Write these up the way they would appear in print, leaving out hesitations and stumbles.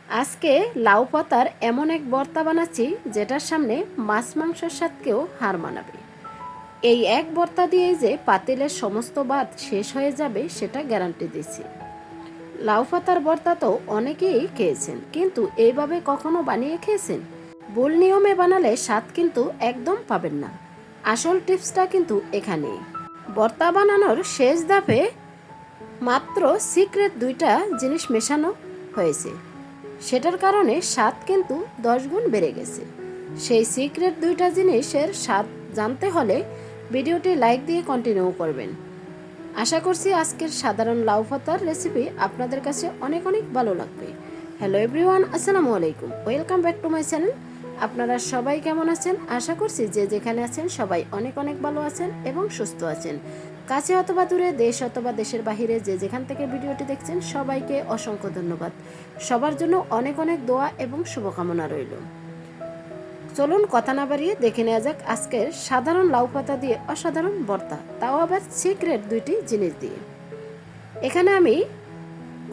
আজকে লাউ পাতার এমন এক ভর্তা বানাচ্ছি যেটার সামনে মাছ মাংসের স্বাদকেও হার মানাবে। এই এক ভর্তা দিয়ে যে পাতিলের সমস্ত ভাত শেষ হয়ে যাবে সেটা গ্যারান্টি দিচ্ছি। লাউ পাতার ভর্তা তো অনেকেই খেয়েছেন, কিন্তু এইভাবে কখনো বানিয়ে খেয়েছেন? ভুল নিয়মে বানালে স্বাদ কিন্তু একদম পাবেন না। আসল টিপসটা কিন্তু এখানেই। ভর্তা বানানোর শেষ ধাপে মাত্র সিক্রেট দুইটা জিনিস মেশানো হয়েছে, সেটার কারণে স্বাদ কিন্তু 10 গুণ বেড়ে গেছে। সেই সিক্রেট দুইটা জিনিসের স্বাদ জানতে হলে ভিডিওটি লাইক দিয়ে কন্টিনিউ করবেন। আশা করছি আজকের সাধারণ লাউ পাতার রেসিপি আপনাদের কাছে অনেক অনেক ভালো লাগবে। হ্যালো এভরিওয়ান, আসসালামু আলাইকুম, welcome back to my channel. আপনারা সবাই কেমন আছেন? আশা করছি যে যেখানে আছেন সবাই অনেক অনেক ভালো আছেন এবং সুস্থ আছেন। কাছে অথবা দূরে, দেশ অথবা দেশের বাহিরে যে যেখান থেকে ভিডিওটি দেখছেন সবাইকে অসংখ্য ধন্যবাদ। সবার জন্য অনেক অনেক দোয়া এবং শুভকামনা রইল। চলুন কথা না বাড়িয়ে দেখে নেওয়া যাক আজকের সাধারণ লাউ পাতা দিয়ে অসাধারণ ভর্তা, তাও আবার সিক্রেট দুইটি জিনিস দিয়ে। এখানে আমি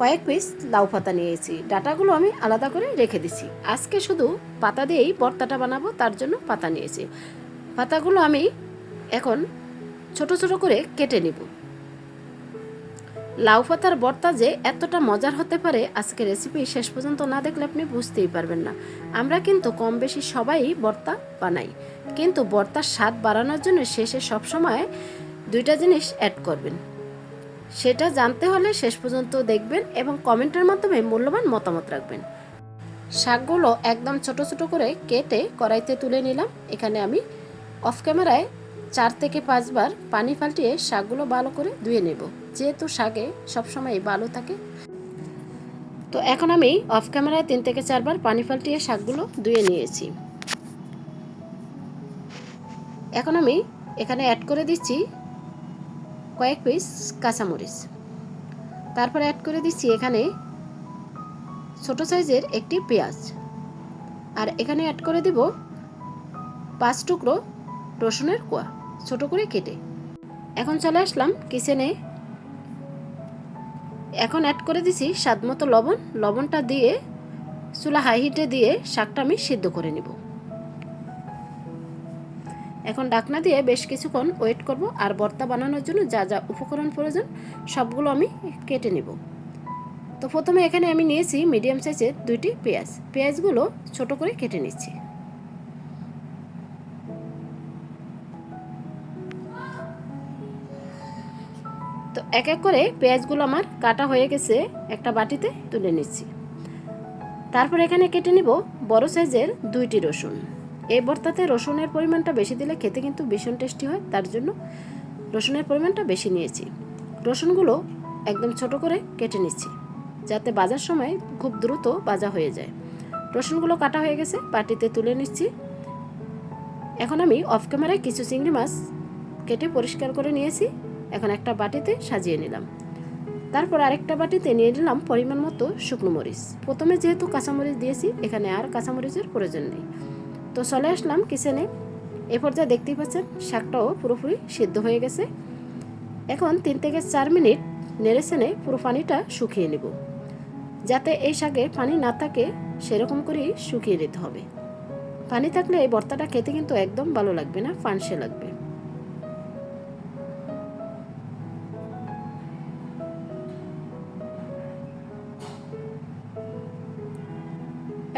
কয়েক পিস লাউ পাতা নিয়েছি, ডাটাগুলো আমি আলাদা করে রেখে দিচ্ছি। আজকে শুধু পাতা দিয়েই ভর্তাটা বানাবো, তার জন্য পাতা নিয়েছি। পাতাগুলো আমি এখন ছোট ছোট করে কেটে নিব। লাউ পাতার ভর্তা যে এতটা মজার হতে পারে আজকের রেসিপি শেষ পর্যন্ত না দেখলে আপনি বুঝতেই পারবেন না। আমরা কিন্তু কম বেশি সবাই ভর্তা বানাই, কিন্তু ভর্তার স্বাদ বাড়ানোর জন্য শেষে সবসময় দুইটা জিনিস অ্যাড করবেন। সেটা জানতে হলে শেষ পর্যন্ত দেখবেন এবং কমেন্টের মাধ্যমে মূল্যবান মতামত রাখবেন। শাকগুলো একদম ছোট ছোট করে কেটে কড়াইতে তুলে নিলাম। এখানে আমি অফ ক্যামেরায় 4 থেকে 5 বার পানি পাল্টিয়ে শাকগুলো ভালো করে ধুয়ে নেব, যেহেতু শাকে সবসময় ভালো থাকে। তো এখন আমি অফ ক্যামেরায় 3 থেকে 4 বার পানি পাল্টিয়ে শাকগুলো ধুয়ে নিয়েছি। এখন আমি এখানে অ্যাড করে দিচ্ছি কয়েক পিস কাঁচামরিচ। তারপরে অ্যাড করে দিচ্ছি এখানে ছোট সাইজের একটি পেঁয়াজ, আর এখানে অ্যাড করে দিব 5 টুকরো রসুনের কোয়া ছোট করে কেটে। এখন চলে আসলাম কিচেনে। এখন অ্যাড করে দিছি স্বাদ মতো লবণ। লবণটা দিয়ে চুলা হাই হিটে দিয়ে শাকটা আমি সিদ্ধ করে নিব। এখন ঢাকনা দিয়ে বেশ কিছুক্ষণ ওয়েট করব, আর ভর্তা বানানোর জন্য যা যা উপকরণ প্রয়োজন সবগুলো আমি কেটে নিব। তো প্রথমে এখানে আমি নিয়েছি মিডিয়াম সাইজের 2টি পেঁয়াজ। পেঁয়াজগুলো ছোট করে কেটে নিচ্ছি। তো এক এক করে পেঁয়াজগুলো আমার কাটা হয়ে গেছে, একটা বাটিতে তুলে নিচ্ছি। তারপর এখানে কেটে নিব বড় সাইজের 2টি রসুন। এই ভর্তাতে রসুনের পরিমাণটা বেশি দিলে খেতে কিন্তু ভীষণ টেস্টি হয়, তার জন্য রসুনের পরিমাণটা বেশি নিয়েছি। রসুনগুলো একদম ছোট করে কেটে নিচ্ছি, যাতে ভাজার সময় খুব দ্রুত ভাজা হয়ে যায়। রসুনগুলো কাটা হয়ে গেছে, বাটিতে তুলে নিচ্ছি। এখন আমি অফ ক্যামেরায় কিছু চিংড়ি মাছ কেটে পরিষ্কার করে নিয়েছি, এখন একটা বাটিতে সাজিয়ে নিলাম। তারপর আরেকটা বাটিতে নিয়ে নিলাম পরিমাণ মতো শুকনো মরিচ। প্রথমে যেহেতু কাঁচামরিচ দিয়েছি, এখানে আর কাঁচামরিচের প্রয়োজন নেই। তো চলে আসলাম কিচেনে। এ পর্যায়ে দেখতেই পাচ্ছেন শাকটাও পুরোপুরি সিদ্ধ হয়ে গেছে। এখন 3 থেকে 4 মিনিট নেড়েচেড়ে পুরো পানিটা শুকিয়ে নেব। যাতে এই শাকে পানি না থাকে সেরকম করেই শুকিয়ে নিতে হবে। পানি থাকলে এই ভর্তাটা খেতে কিন্তু একদম ভালো লাগবে না, ফানসে লাগবে।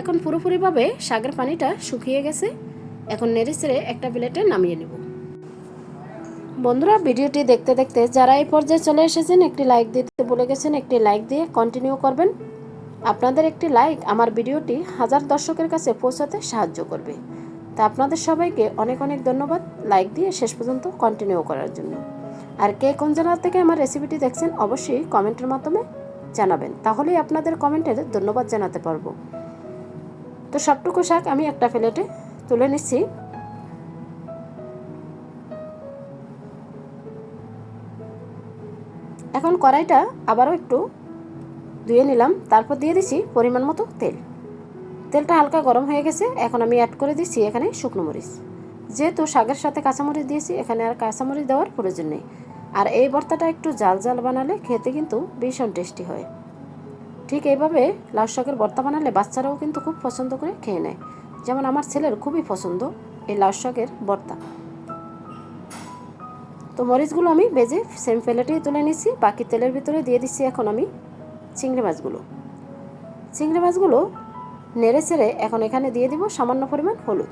এখন পুরোপুরিভাবে শাকের পানিটা শুকিয়ে গেছে। এখন নেড়েচেড়ে একটা প্লেটে নামিয়ে নেব। বন্ধুরা, ভিডিওটি দেখতে দেখতে যারা এই পর্যায়ে চলে এসেছেন একটি লাইক দিতে ভুলে গেছেন, একটি লাইক দিয়ে কন্টিনিউ করবেন। আপনাদের একটি লাইক আমার ভিডিওটি হাজার দর্শকের কাছে পৌঁছাতে সাহায্য করবে। তা আপনাদের সবাইকে অনেক অনেক ধন্যবাদ লাইক দিয়ে শেষ পর্যন্ত কন্টিনিউ করার জন্য। আর কে কোন জেলা থেকে আমার রেসিপিটি দেখছেন অবশ্যই কমেন্টের মাধ্যমে জানাবেন, তাহলেই আপনাদের কমেন্টের ধন্যবাদ জানাতে পারবো। তো সবটুকু শাক আমি একটা প্লেটে তুলে নিচ্ছি। এখন কড়াইটা আবারও একটু ধুয়ে নিলাম, তারপর দিয়ে দিচ্ছি পরিমাণ মতো তেল। তেলটা হালকা গরম হয়ে গেছে, এখন আমি অ্যাড করে দিচ্ছি এখানে শুকনো মরিচ। যেহেতু শাকের সাথে কাঁচামরিচ দিয়েছি, এখানে আর কাঁচামরিচ দেওয়ার প্রয়োজন নেই। আর এই ভর্তাটা একটু জাল জাল বানালে খেতে কিন্তু ভীষণ টেস্টি হয়। ঠিক এইভাবে লাউ শাকের ভর্তা বানালে বাচ্চারাও কিন্তু খুব পছন্দ করে খেয়ে নেয়। যেমন আমার ছেলের খুবই পছন্দ এই লাউ শাকের ভর্তা। তো মরিচগুলো আমি ভেজে সেম প্লেটেই তুলে নিচ্ছি। বাকি তেলের ভিতরে দিয়ে দিচ্ছি এখন আমি চিংড়ি মাছগুলো। চিংড়ি মাছগুলো নেড়ে চেড়ে এখন এখানে দিয়ে দিব সামান্য পরিমাণ হলুদ।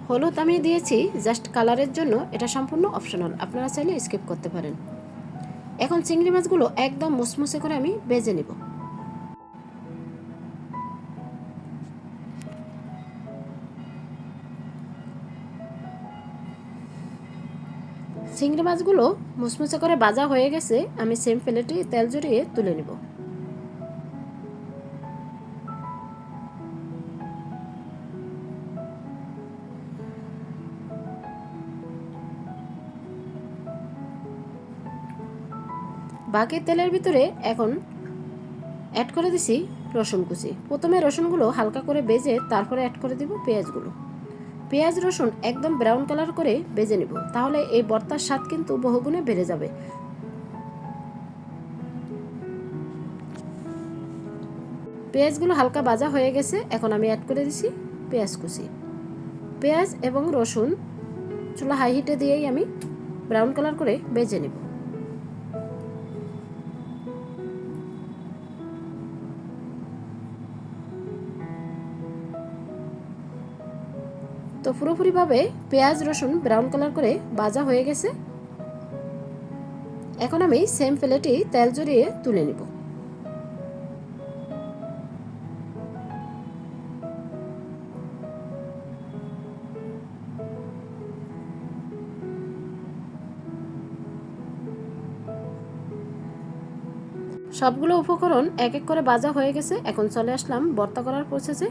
হলুদ আমি দিয়েছি জাস্ট কালারের জন্য, এটা সম্পূর্ণ অপশনাল, আপনারা চাইলে স্কিপ করতে পারেন। এখন চিংড়ি মাছগুলো একদম মুসমুসে করে আমি ভেজে নেব। চিংড়ি মাছগুলো মুসমুসে করে ভাজা হয়ে গেছে, আমি সেম প্লেটে তেল জড়িয়ে তুলে নেব। বাকি তেলের ভিতরে এখন অ্যাড করে দিছি রসুন কুচি। প্রথমে রসুনগুলো হালকা করে ভেজে তারপরে অ্যাড করে দিব পেঁয়াজগুলো। পেঁয়াজ রসুন একদম ব্রাউন কালার করে ভেজে নেব, তাহলে এই ভর্তার স্বাদ কিন্তু বহুগুণে বেড়ে যাবে। পেঁয়াজগুলো হালকা ভাজা হয়ে গেছে, এখন আমি অ্যাড করে দিছি পেঁয়াজ কুচি। পেঁয়াজ এবং রসুন চুলা হাই হিটে দিয়েই আমি ব্রাউন কালার করে ভেজে নেব। তো পুরোপুরিভাবে পেঁয়াজ রসুন ব্রাউন কালার করে ভাজা হয়ে গেছে, এখন আমি সেম প্লেটে তেল জড়িয়ে তুলে নেব। সবগুলো উপকরণ এক এক করে ভাজা হয়ে গেছে, এখন চলে আসলাম ভর্তা করার প্রসেসে।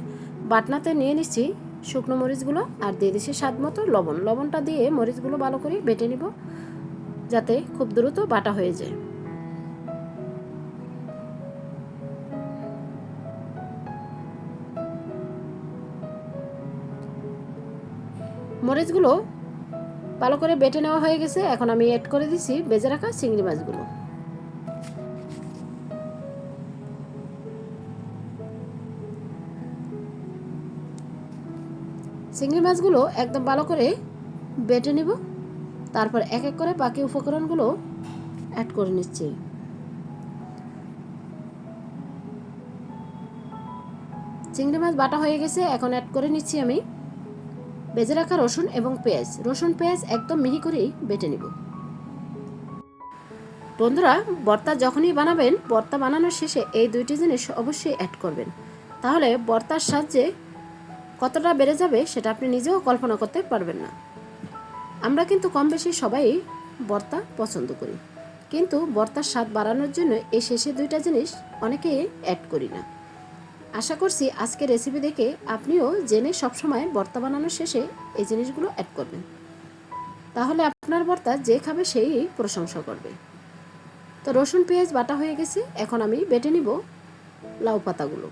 বাটনাতে নিয়ে নিচ্ছি শুকনো মরিচগুলো আর দিয়ে দিচ্ছি স্বাদ মতো লবণ। লবণটা দিয়ে মরিচগুলো ভালো করে বেটে নিব যাতে খুব দ্রুত বাটা হয়ে যায়। মরিচগুলো ভালো করে বেটে নেওয়া হয়ে গেছে, এখন আমি অ্যাড করে দিচ্ছি ভেজে রাখা চিংড়ি মাছগুলো। চিংড়ি মাছগুলো একদম ভালো করে বেটে নিব, তারপর এক এক করে বাকি উপকরণগুলো অ্যাড করে নিচ্ছি। চিংড়ি মাছ বাটা হয়ে গেছে, এখন অ্যাড করে নিচ্ছি আমি ভেজে রাখা রসুন এবং পেঁয়াজ। রসুন পেঁয়াজ একদম মিহি করেই বেটে নিব। বন্ধুরা, ভর্তা যখনই বানাবেন, ভর্তা বানানোর শেষে এই দুইটি জিনিস অবশ্যই অ্যাড করবেন, তাহলে ভর্তার সাহায্যে কতটা বেড়ে যাবে সেটা আপনি নিজেও কল্পনা করতে পারবেন না। আমরা কিন্তু কম বেশি সবাই ভর্তা পছন্দ করি, কিন্তু ভর্তার স্বাদ বাড়ানোর জন্য এই শেষে দুইটা জিনিস অনেকেই অ্যাড করি না। আশা করছি আজকের রেসিপি দেখে আপনিও জেনে সবসময় ভর্তা বানানোর শেষে এই জিনিসগুলো অ্যাড করবেন, তাহলে আপনার ভর্তা যে খাবে সেই প্রশংসা করবে। তো রসুন পেঁয়াজ বাটা হয়ে গেছে, এখন আমি বেটে নিব লাউ পাতাগুলো।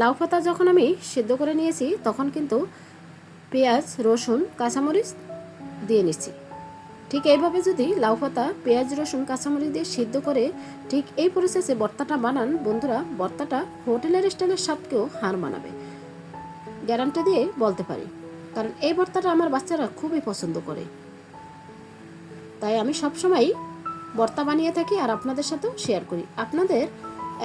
লাউ পাতা যখন আমি সিদ্ধ করে নিয়েছি তখন কিন্তু পেঁয়াজ রসুন কাঁচামরিচ দিয়ে নিচ্ছি। ঠিক এইভাবে যদি লাউ পাতা পেঁয়াজ রসুন কাঁচামরিচ দিয়ে সিদ্ধ করে ঠিক এই প্রসেসে ভর্তাটা বানান, বন্ধুরা, ভর্তাটা হোটেলের স্টাইলের স্বাদকেও হার মানাবে, গ্যারান্টি দিয়ে বলতে পারি। কারণ এই ভর্তাটা আমার বাচ্চারা খুবই পছন্দ করে, তাই আমি সবসময় ভর্তা বানিয়ে থাকি আর আপনাদের সাথেও শেয়ার করি। আপনাদের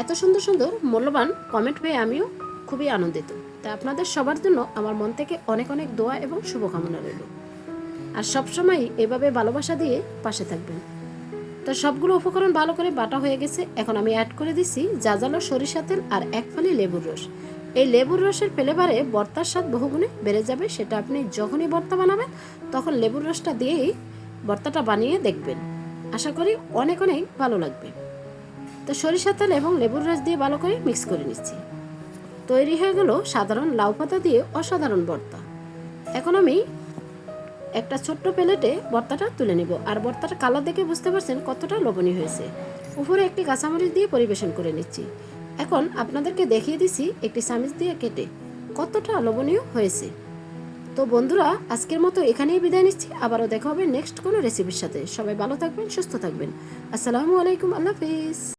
এত সুন্দর সুন্দর মূল্যবান কমেন্ট পেয়ে আমিও খুবই আনন্দিত। তাই আপনাদের সবার জন্য আমার মন থেকে অনেক অনেক দোয়া এবং শুভকামনা রইল। আর সবসময় এভাবে ভালোবাসা দিয়ে পাশে থাকবেন। তো সবগুলো উপকরণ ভালো করে বাটা হয়ে গেছে, এখন আমি অ্যাড করে দিচ্ছি জাজালো সরিষা তেল আর এক ফালি লেবুর রস। এই লেবুর রসের ফ্লেভারে ভর্তার স্বাদ বহুগুণে বেড়ে যাবে। সেটা আপনি যখনই ভর্তা বানাবেন তখন লেবুর রসটা দিয়েই ভর্তাটা বানিয়ে দেখবেন, আশা করি অনেক অনেক ভালো লাগবে। তো সরিষা তেল এবং লেবুর রস দিয়ে ভালো করে মিক্স করে নিচ্ছি। তৈরি হয়ে গেল সাধারণ লাউ পাতা দিয়ে অসাধারণ ভর্তা। এখন আমি একটা ছোট্ট প্লেটে ভর্তাটা তুলে নেব। আর ভর্তাটা কালার দেখে বুঝতে পারছেন কতটা লোভনীয় হয়েছে। উপরে একটি কাঁচামরিচ দিয়ে পরিবেশন করে নিচ্ছি। এখন আপনাদেরকে দেখিয়ে দিচ্ছি একটি চামচ দিয়ে কেটে কতটা লোভনীয় হয়েছে। তো বন্ধুরা, আজকের মতো এখানেই বিদায় নিচ্ছি। আবারও দেখা হবে নেক্সট কোনো রেসিপির সাথে। সবাই ভালো থাকবেন, সুস্থ থাকবেন। আসসালামু আলাইকুম, আল্লাহ হাফেজ।